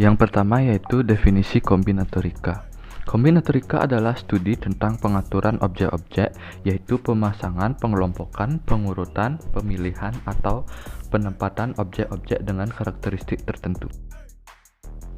Yang pertama yaitu definisi kombinatorika. Kombinatorika adalah studi tentang pengaturan objek-objek, yaitu pemasangan, pengelompokan, pengurutan, pemilihan, atau penempatan objek-objek dengan karakteristik tertentu.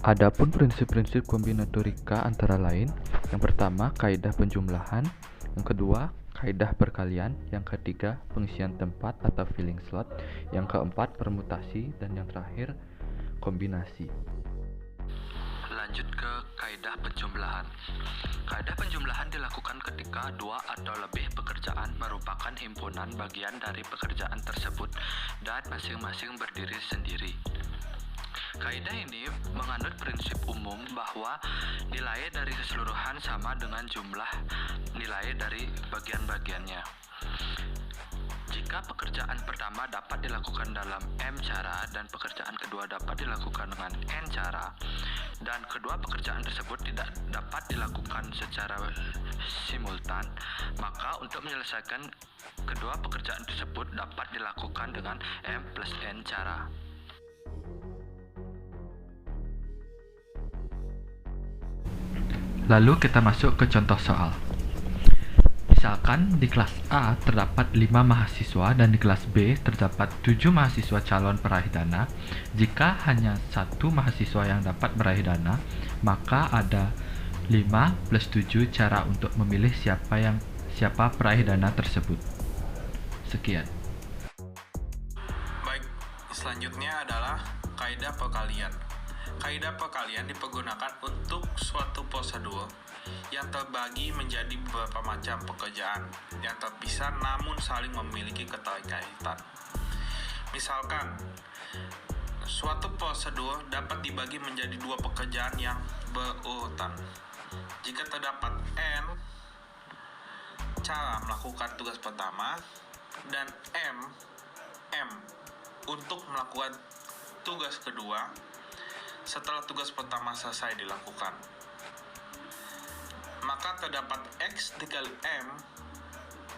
Adapun prinsip-prinsip kombinatorika antara lain, yang pertama kaidah penjumlahan, yang kedua kaidah perkalian, yang ketiga pengisian tempat atau filling slot, yang keempat permutasi, dan yang terakhir kombinasi. Lanjut ke kaidah penjumlahan. Kaidah penjumlahan dilakukan ketika dua atau lebih pekerjaan merupakan himpunan bagian dari pekerjaan tersebut dan masing-masing berdiri sendiri. Kaidah ini menganut prinsip umum bahwa nilai dari keseluruhan sama dengan jumlah nilai dari bagian-bagiannya. Jika pekerjaan pertama dapat dilakukan dalam M cara dan pekerjaan kedua dapat dilakukan dengan N cara, dan kedua pekerjaan tersebut tidak dapat dilakukan secara simultan, maka untuk menyelesaikan kedua pekerjaan tersebut dapat dilakukan dengan M plus N cara. Lalu kita masuk ke contoh soal. Misalkan di kelas A terdapat 5 mahasiswa dan di kelas B terdapat 7 mahasiswa calon peraih dana. Jika hanya satu mahasiswa yang dapat meraih dana, maka ada 5 plus 7 cara untuk memilih siapa peraih dana tersebut. Sekian. Baik, selanjutnya adalah kaidah perkalian. Kaidah perkalian dipergunakan untuk suatu prosedur yang terbagi menjadi beberapa macam pekerjaan yang terpisah namun saling memiliki keterkaitan. Misalkan, suatu prosedur dapat dibagi menjadi dua pekerjaan yang berurutan. Jika terdapat N cara melakukan tugas pertama dan M untuk melakukan tugas kedua setelah tugas pertama selesai dilakukan, maka terdapat X dikali M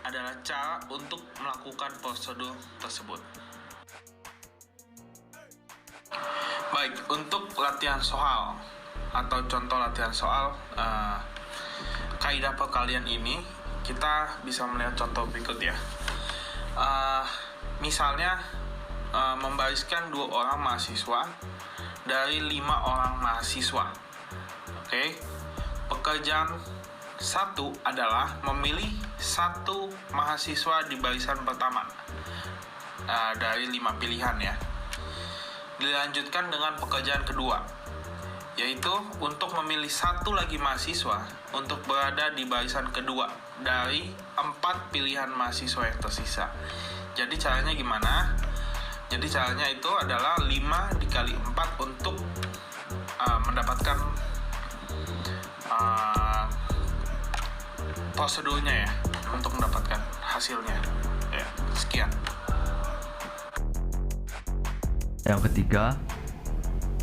adalah cara untuk melakukan prosedur tersebut. Baik, untuk latihan soal atau contoh latihan soal kaidah perkalian ini, kita bisa melihat contoh berikut ya. Misalnya membariskan 2 orang mahasiswa dari 5 orang mahasiswa. Oke. Pekerjaan 1 adalah memilih 1 mahasiswa di barisan pertama dari 5 pilihan ya. Dilanjutkan dengan pekerjaan kedua, yaitu untuk memilih 1 lagi mahasiswa untuk berada di barisan kedua dari 4 pilihan mahasiswa yang tersisa. Jadi caranya gimana? Jadi caranya itu adalah 5 dikali 4 untuk mendapatkan prosedurnya ya, untuk mendapatkan hasilnya ya. Sekian. Yang ketiga,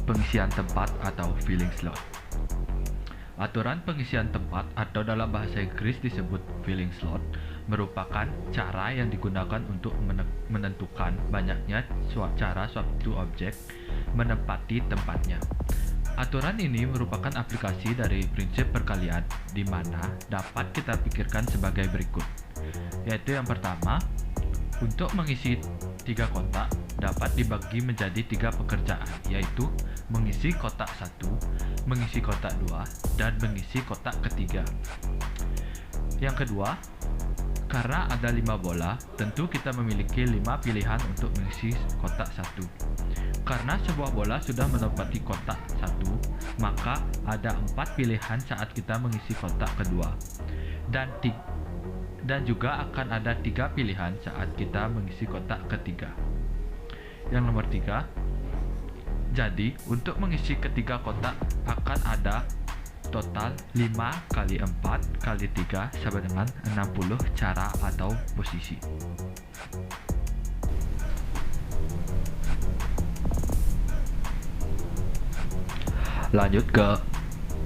pengisian tempat atau filling slot. Aturan pengisian tempat atau dalam bahasa Inggris disebut filling slot merupakan cara yang digunakan untuk menentukan banyaknya cara suatu objek menempati tempatnya. Aturan ini merupakan aplikasi dari prinsip perkalian di mana dapat kita pikirkan sebagai berikut. Yaitu yang pertama, untuk mengisi 3 kotak dapat dibagi menjadi 3 pekerjaan, yaitu mengisi kotak 1, mengisi kotak 2, dan mengisi kotak ketiga. Yang kedua, karena ada 5 bola, tentu kita memiliki 5 pilihan untuk mengisi kotak 1. Karena sebuah bola sudah menempati kotak 1, maka ada 4 pilihan saat kita mengisi kotak kedua. Dan juga akan ada 3 pilihan saat kita mengisi kotak ketiga. Yang nomor 3, jadi untuk mengisi ketiga kotak akan ada total 5 kali 4 kali 3 sama dengan 60 cara atau posisi. Lanjut ke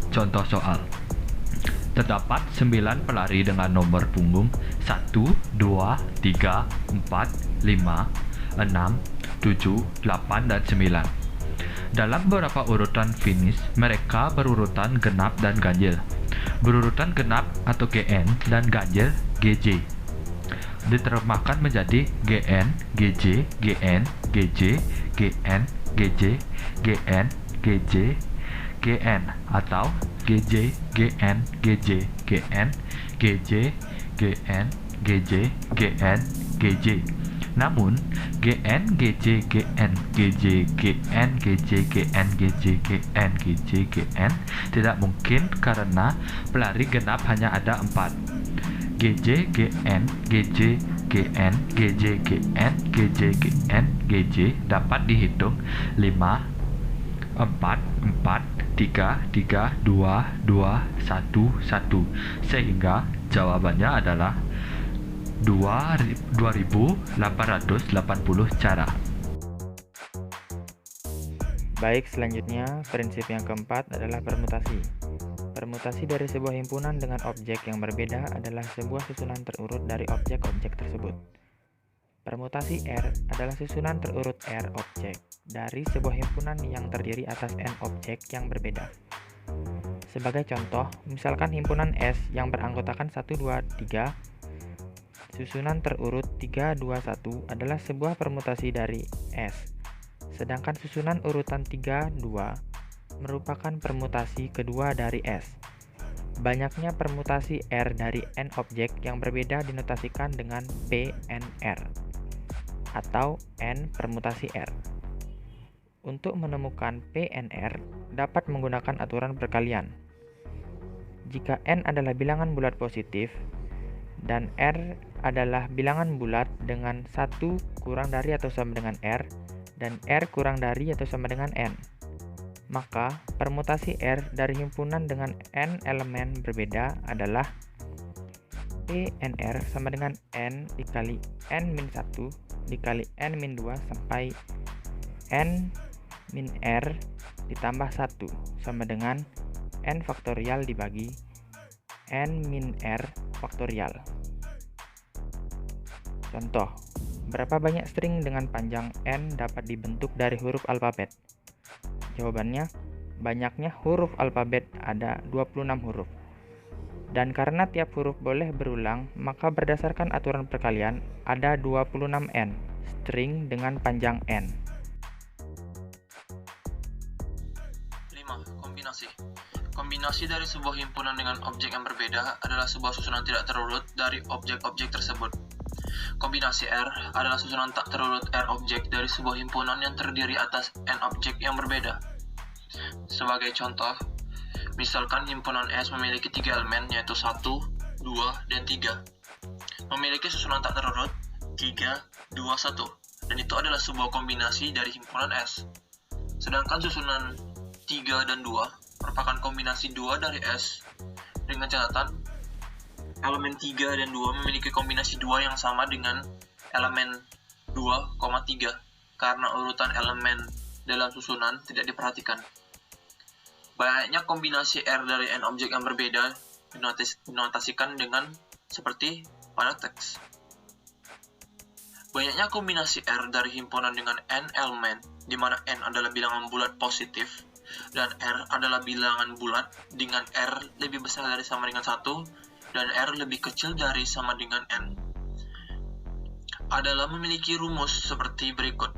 contoh soal. Terdapat 9 pelari dengan nomor punggung 1, 2, 3, 4, 5, 6, 7, 8, dan 9. Dalam beberapa urutan finish, mereka berurutan genap dan ganjil. Berurutan genap atau GN dan ganjil GJ. Diterjemahkan menjadi GN, GJ, GN, GJ, GN, GJ, GN, GJ, GN atau GJ, GN, GJ, GN, GJ, GN, GJ, GN, GJ. Namun, GN, GJ, GN, GJ, GN, GJ, GN, GJ, GN, GJ, GN tidak mungkin karena pelari genap hanya ada 4. GJ, GN, GJ, GN, GJ, GN, GJ, GN, GJ dapat dihitung 5, 4, 4, 3, 3, 2, 2, 1, 1 sehingga jawabannya adalah 2880 cara. Baik, selanjutnya prinsip yang keempat adalah permutasi. Permutasi dari sebuah himpunan dengan objek yang berbeda adalah sebuah susunan terurut dari objek-objek tersebut. Permutasi R adalah susunan terurut R objek dari sebuah himpunan yang terdiri atas N objek yang berbeda. Sebagai contoh, misalkan himpunan S yang beranggotakan 1, 2, 3, susunan terurut 3, 2, 1 adalah sebuah permutasi dari S. Sedangkan susunan urutan 3, 2 merupakan permutasi kedua dari S. Banyaknya permutasi R dari N objek yang berbeda dinotasikan dengan PNR atau N permutasi R. Untuk menemukan PNR, dapat menggunakan aturan perkalian. Jika N adalah bilangan bulat positif dan R adalah bilangan bulat dengan 1 kurang dari atau sama dengan R dan R kurang dari atau sama dengan N, maka permutasi R dari himpunan dengan N elemen berbeda adalah PNR sama dengan N dikali N-1 dikali N-2 sampai N-R ditambah 1 sama dengan N faktorial dibagi N-R faktorial. Contoh, berapa banyak string dengan panjang N dapat dibentuk dari huruf alfabet? Jawabannya, banyaknya huruf alfabet ada 26 huruf. Dan karena tiap huruf boleh berulang, maka berdasarkan aturan perkalian ada 26N string dengan panjang N. 5. Kombinasi. Kombinasi dari sebuah himpunan dengan objek yang berbeda adalah sebuah susunan tidak terurut dari objek-objek tersebut. Kombinasi R adalah susunan tak terurut R objek dari sebuah himpunan yang terdiri atas N objek yang berbeda. Sebagai contoh, misalkan himpunan S memiliki 3 elemen yaitu 1, 2, dan 3. Memiliki susunan tak terurut 3, 2, 1, dan itu adalah sebuah kombinasi dari himpunan S. Sedangkan susunan 3 dan 2 merupakan kombinasi 2 dari S dengan catatan elemen 3 dan 2 memiliki kombinasi 2 yang sama dengan elemen 2, 3 karena urutan elemen dalam susunan tidak diperhatikan. Banyaknya kombinasi R dari N objek yang berbeda dinotasikan dengan seperti pada teks. Banyaknya kombinasi R dari himpunan dengan N elemen, di mana N adalah bilangan bulat positif dan R adalah bilangan bulat dengan R lebih besar dari sama dengan 1 dan R lebih kecil dari sama dengan N, adalah memiliki rumus seperti berikut.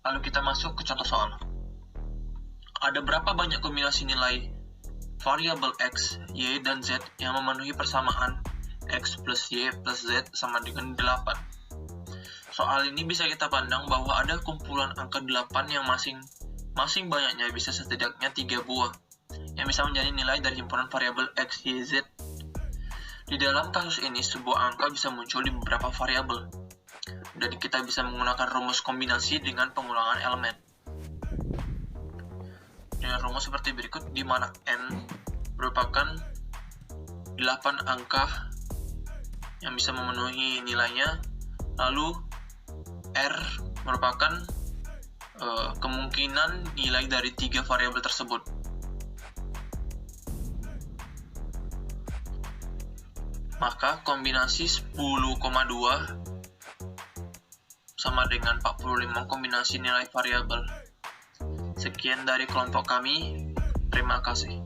Lalu kita masuk ke contoh soal. Ada berapa banyak kombinasi nilai variabel X, Y, dan Z yang memenuhi persamaan X plus Y plus Z sama dengan 8? Soal ini bisa kita pandang bahwa ada kumpulan angka 8 yang masing banyaknya bisa setidaknya 3 buah yang bisa menjadi nilai dari himpunan variabel X, Y, Z. Di dalam kasus ini, sebuah angka bisa muncul di beberapa variabel, dan kita bisa menggunakan rumus kombinasi dengan pengulangan elemen. Dengan rumus seperti berikut, di mana N merupakan 8 angka yang bisa memenuhi nilainya, lalu R merupakan kemungkinan nilai dari 3 variabel tersebut. Maka kombinasi 10,2 sama dengan 45 kombinasi nilai variabel. Sekian dari kelompok kami. Terima kasih.